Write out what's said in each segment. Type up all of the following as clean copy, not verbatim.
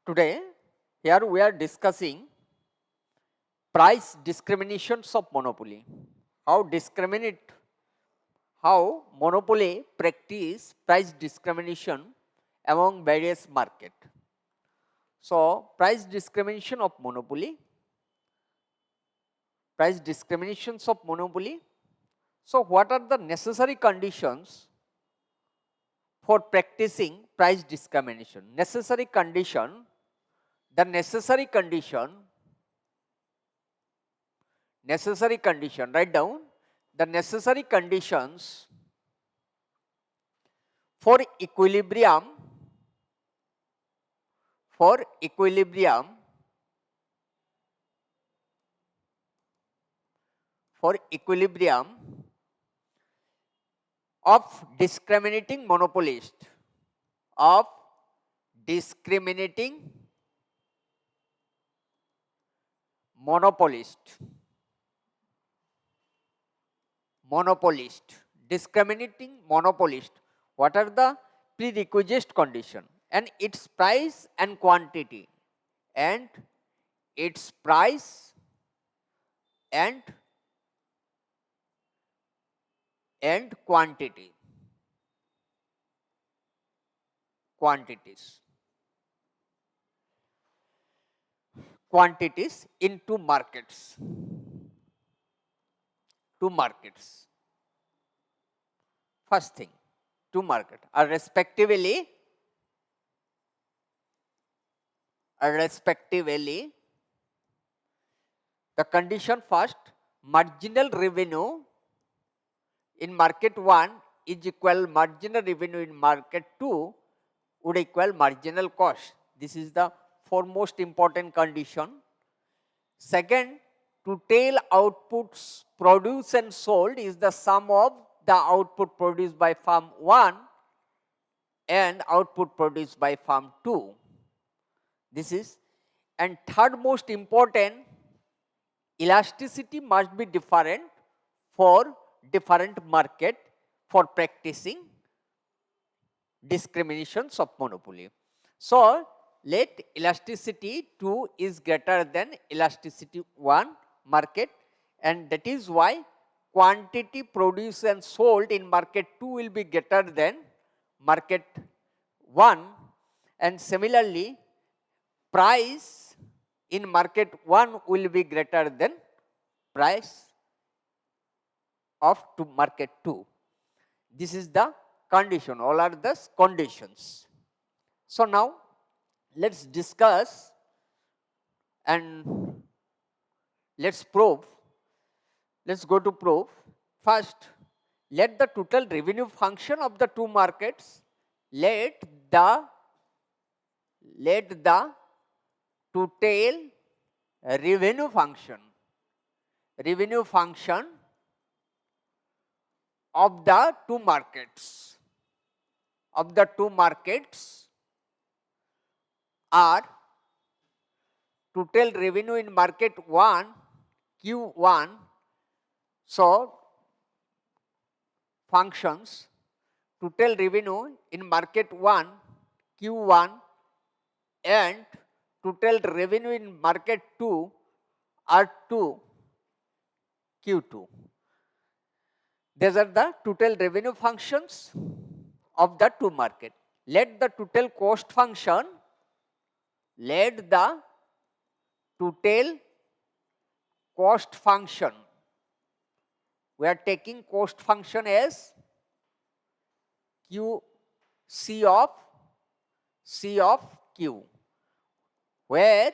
Today, here we are discussing price discriminations of monopoly. How monopoly practice price discrimination among various market. So, price discriminations of monopoly. So, what are the necessary conditions for practicing price discrimination? The necessary condition, write down the necessary conditions for equilibrium of discriminating monopolist of discriminating monopolist discriminating monopolist. What are the prerequisite condition? And its price and quantity and its price and quantities in two markets. First thing, two markets are respectively the condition first, marginal revenue in market 1 is equal marginal revenue in market 2 would equal marginal cost. This is the foremost important condition. Second, total outputs produced and sold is the sum of the output produced by farm 1 and output produced by farm 2. This is, and third most important, elasticity must be different for different market for practicing discriminations of monopoly. So, let elasticity 2 is greater than elasticity 1 market, and that is why quantity produced and sold in market 2 will be greater than market 1, and similarly price in market 1 will be greater than price of market 2. This is the condition, all are the conditions. So now let's discuss and let's prove. Let's go to proof. First, let the total revenue function of the two markets, let the total revenue function of the two markets are total revenue in market 1 Q1. So functions total revenue in market 1 Q1 and total revenue in market 2 R2 Q2. These are the total revenue functions of the two market. Let the total cost function, we are taking cost function as C of Q, where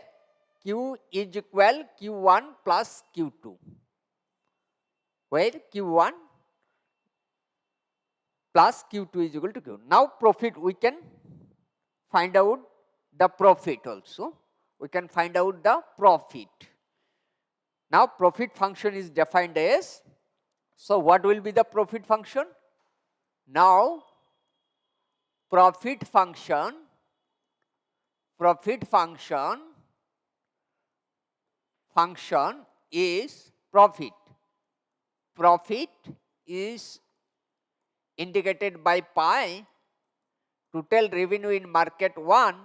Q is equal Q1 plus Q2, where Q1 plus Q2 is equal to Q. Now profit, we can find out the profit also. Now profit function is defined as, so what will be the profit function? Now profit function is profit. Profit is indicated by pi, total revenue in market 1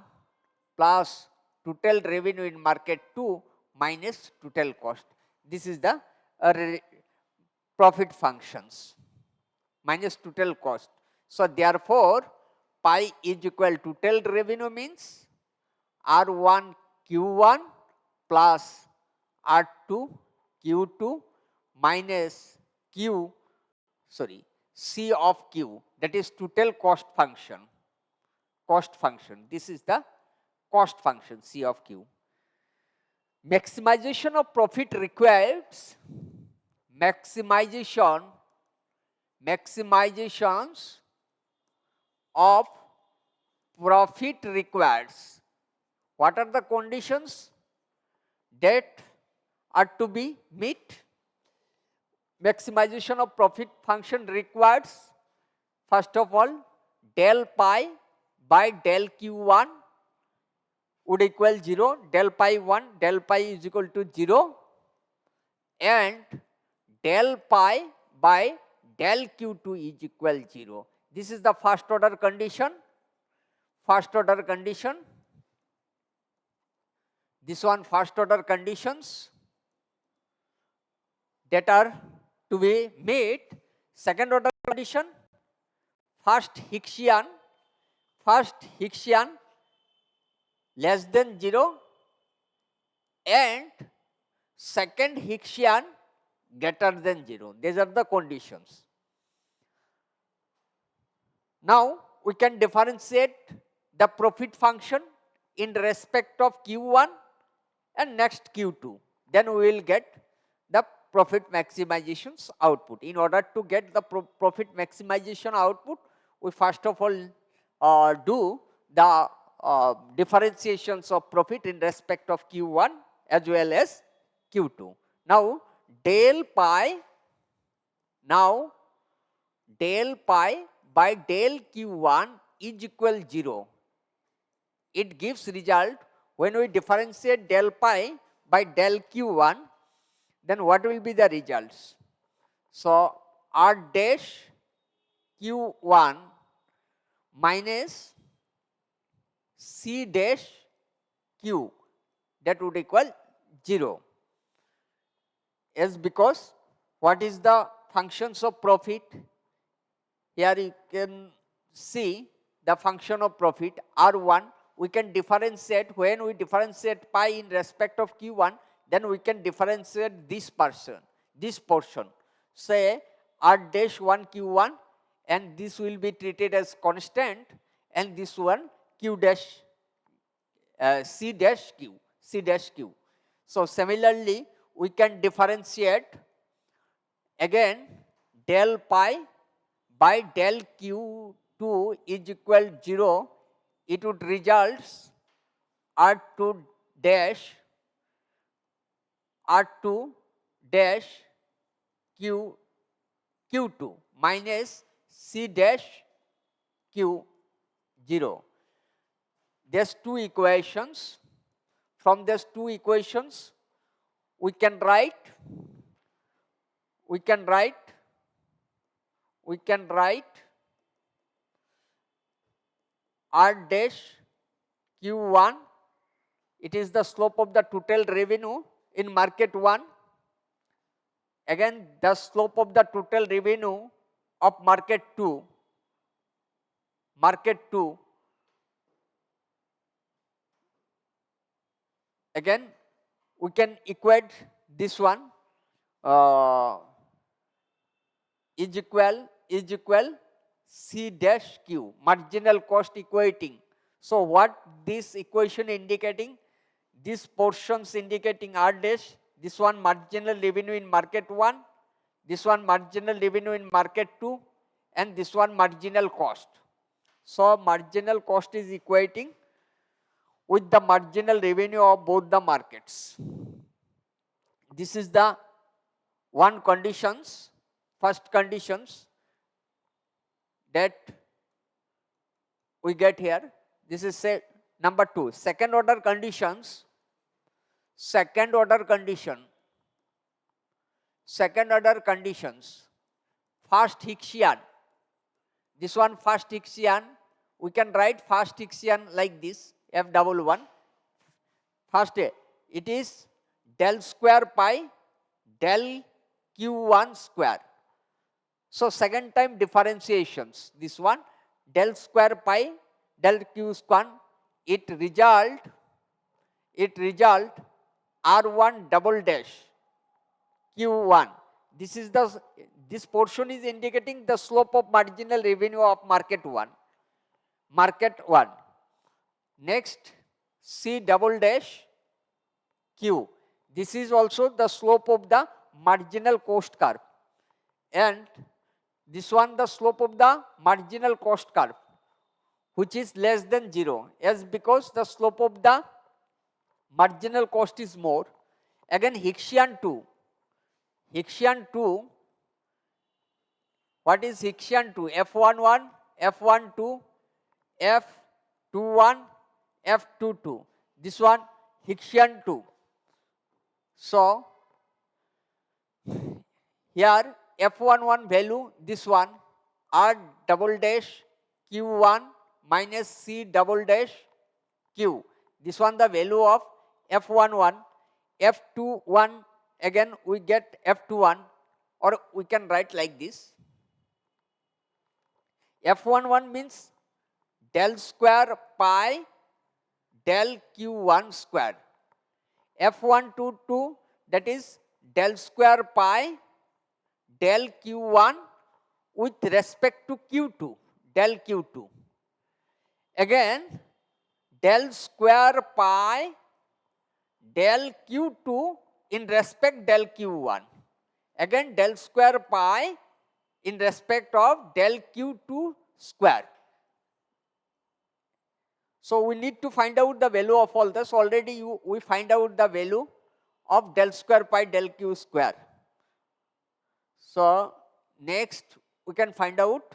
plus total revenue in market 2 minus total cost. This is the profit functions minus total cost. So therefore, pi is equal to total revenue means R1 Q1 plus R2 Q2 minus C of Q, that is total cost function. This is the cost function C of Q. Maximization of profit requires maximizations of profit requires. What are the conditions that are to be met? Maximization of profit function requires, first of all, del pi by del Q1 would equal 0, del pi 1, del pi is equal to 0, and del pi by del Q2 is equal 0. This is the first order condition. This one first order conditions that are to be met. Second order condition, first Hicksian less than 0 and second Hicksian greater than 0. These are the conditions. Now we can differentiate the profit function in respect of Q1 and next Q2. Then we will get the profit maximizations output. In order to get the profit maximization output, we first of all do the differentiations of profit in respect of Q1 as well as Q2. Now del pi by del Q1 is equal 0. It gives result when we differentiate del pi by del Q1, then what will be the results? So R dash Q1 minus C dash Q, that would equal 0. Yes, because what is the functions of profit? Here you can see the function of profit R1. We can differentiate, when we differentiate pi in respect of Q1, then we can differentiate this portion. Say R dash 1 Q1, and this will be treated as constant, and this one Q dash C dash Q. So similarly, we can differentiate again del pi by del Q2 is equal 0. It would results R2 dash Q2 minus C dash Q 0. There's two equations. From these two equations, we can write R dash Q1, it is the slope of the total revenue in market 1. Again, the slope of the total revenue of market 2. Again, we can equate this one is equal C dash Q, marginal cost equating. So what this equation indicating? This portions indicating R dash, this one marginal revenue in market 1, this one marginal revenue in market 2, and this one marginal cost. So marginal cost is equating with the marginal revenue of both the markets. This is the one conditions, first conditions that we get here. This is say number 2. Second order conditions. First Hicksian. This one first Hicksian. We can write first Hicksian like this, F11. First, it is del square pi del q1 square. So second time differentiations, this one del square pi del q square, it result r1 double dash q1. This portion is indicating the slope of marginal revenue of market 1. Next, c double dash q. This is also the slope of the marginal cost curve, and this one the slope of the marginal cost curve, which is less than 0, as because the slope of the marginal cost is more. Again Hicksian 2. What is Hicksian 2? F11, F12, F21, F22. This one Hicksian 2. So here F11 value, this one R double dash Q1 minus C double dash Q. This one the value of F11. F21 again we get F21, or we can write like this. F11 means del square pi del Q1 square. F122, that is del square pi del Q1 with respect to Q2, del Q2. Again del square pi del Q2 in respect del Q1. Again del square pi in respect of del Q2 square. So we need to find out the value of all this. Already we find out the value of del square pi del Q square. So next we can find out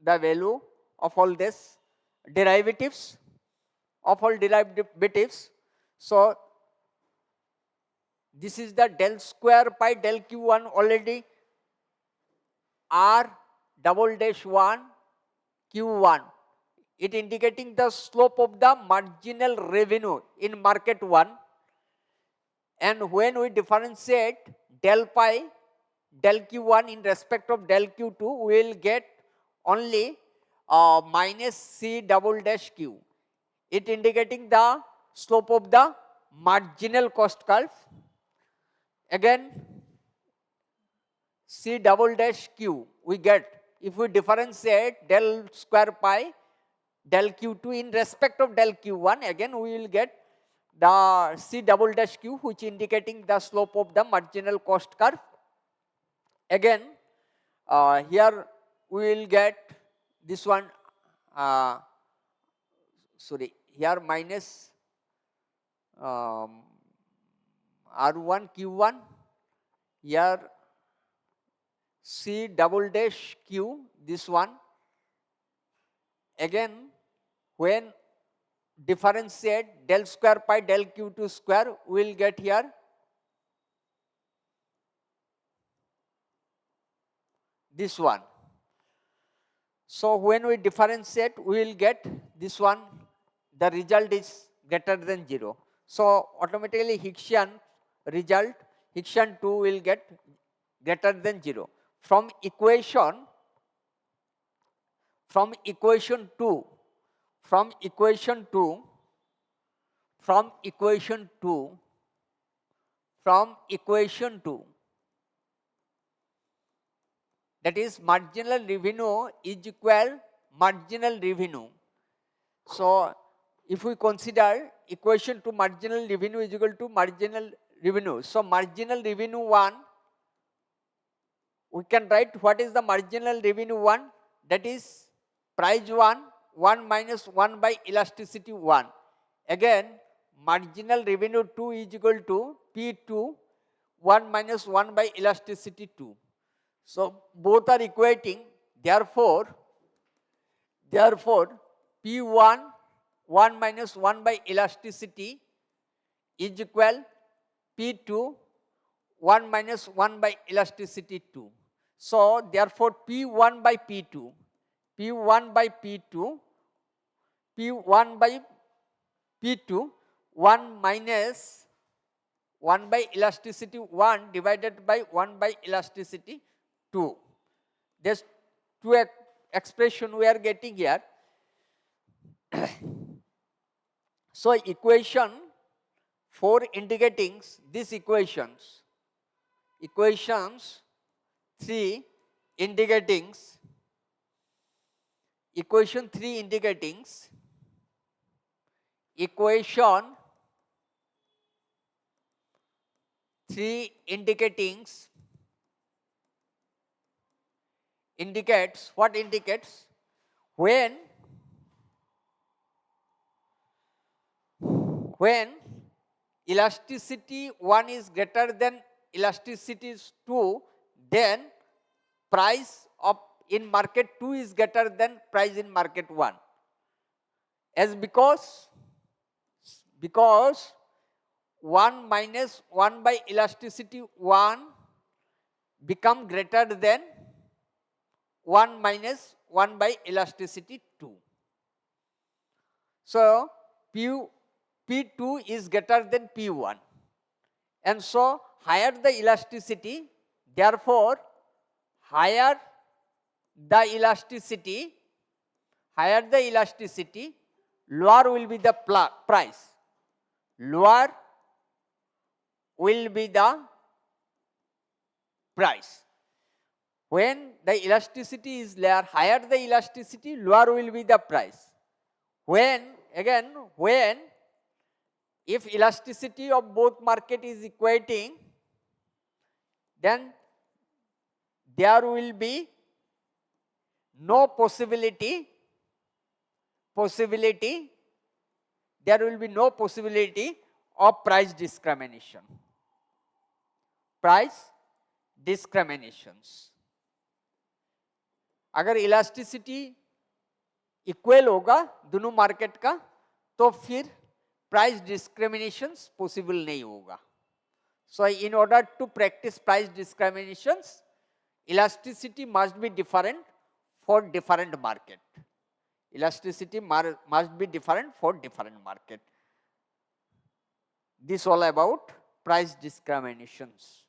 the value of all this derivatives, of all derivatives. So this is the del square pi del Q1 already, R double dash 1 Q1. It indicating the slope of the marginal revenue in market 1. And when we differentiate del pi del Q1 in respect of del Q2, we will get only minus C double dash Q. It indicating the slope of the marginal cost curve. Again C double dash Q we get if we differentiate del square pi del Q2 in respect of del Q1, again we will get the C double dash Q, which indicating the slope of the marginal cost curve. Again here we will get this one, here minus R1 Q1, here C double dash Q, this one. Again when differentiate del square pi del Q2 square, we will get here this one. So when we differentiate, we will get this one, the result is greater than 0. So automatically Hicksian result, Hicksian 2 will get greater than 0. From equation 2, that is marginal revenue is equal marginal revenue. So if we consider equation to marginal revenue is equal to marginal revenue. So marginal revenue 1, we can write what is the marginal revenue 1, that is price 1 minus 1 by elasticity 1. Again marginal revenue 2 is equal to P2 1 minus 1 by elasticity 2. So both are equating, therefore P1 1 minus 1 by elasticity is equal P2 1 minus 1 by elasticity 2. So therefore P1 by P2 P1 by P2 1 minus 1 by elasticity 1 divided by 1 by elasticity 2. There's two expression we are getting here. So equation 4 indicating these equations 3 indicating equation 3 indicating equation 3 indicates what indicates when elasticity 1 is greater than elasticity 2, then price of in market 2 is greater than price in market 1. As because 1 minus 1 by elasticity 1 become greater than 1 minus 1 by elasticity 2. So P2 is greater than P1, and so higher the elasticity, therefore higher the elasticity, lower will be the price. Lower will be the price. When the elasticity is lower, higher the elasticity, lower will be the price. When if elasticity of both market is equating, then there will be no possibility of price discrimination. अगर elasticity equal होगा दोनों market का तो फिर price discriminations possible नहीं होगा. So in order to practice price discriminations, elasticity must be different for different market. Elasticity must be different for different market. This all about price discriminations.